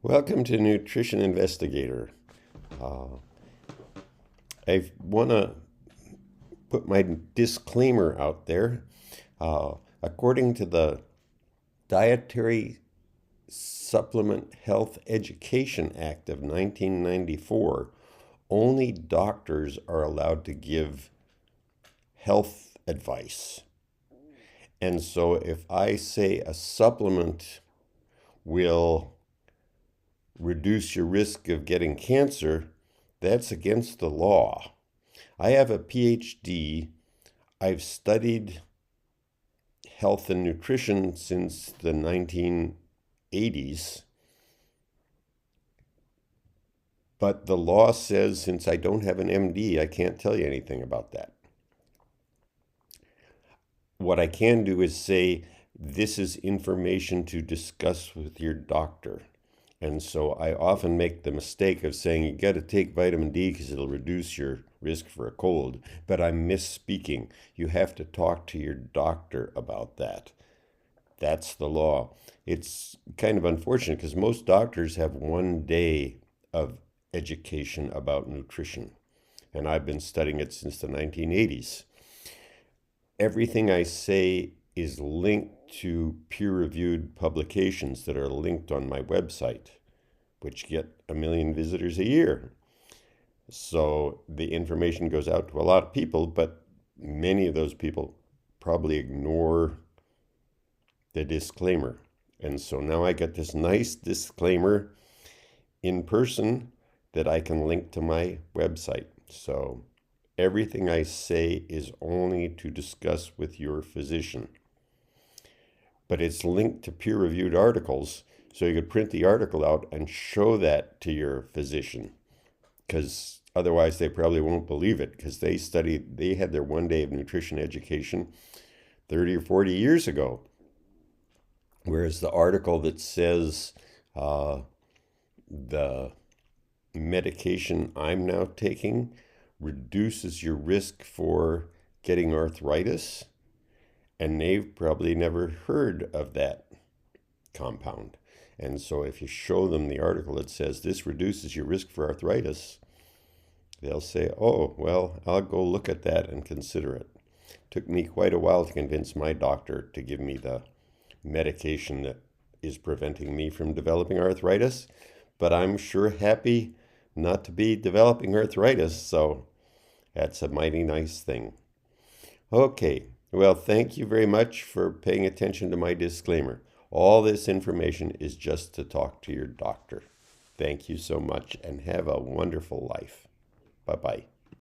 Welcome to Nutrition Investigator. I want to put my disclaimer out there. According to the Dietary Supplement Health Education Act of 1994, only doctors are allowed to give health advice. And so if I say a supplement will reduce your risk of getting cancer, that's against the law. I have a PhD. I've studied health and nutrition since the 1980s. But the law says since I don't have an MD, I can't tell you anything about that. What I can do is say, this is information to discuss with your doctor. And so I often make the mistake of saying you got to take vitamin D because it'll reduce your risk for a cold. But I'm misspeaking. You have to talk to your doctor about that. That's the law. It's kind of unfortunate because most doctors have one day of education about nutrition. And I've been studying it since the 1980s. Everything I say is linked to peer-reviewed publications that are linked on my website, which get 1 million visitors a year. So the information goes out to a lot of people, but many of those people probably ignore the disclaimer. And so now I get this nice disclaimer in person that I can link to my website. So everything I say is only to discuss with your physician. But it's linked to peer-reviewed articles, so you could print the article out and show that to your physician, because otherwise they probably won't believe it, because they had their one day of nutrition education 30 or 40 years ago. Whereas the article that says the medication I'm now taking reduces your risk for getting arthritis, and they've probably never heard of that compound. And so if you show them the article that says this reduces your risk for arthritis, they'll say, oh, well, I'll go look at that and consider it. Took me quite a while to convince my doctor to give me the medication that is preventing me from developing arthritis, but I'm sure happy not to be developing arthritis, so that's a mighty nice thing. Okay. Well, thank you very much for paying attention to my disclaimer. All this information is just to talk to your doctor. Thank you so much and have a wonderful life. Bye-bye.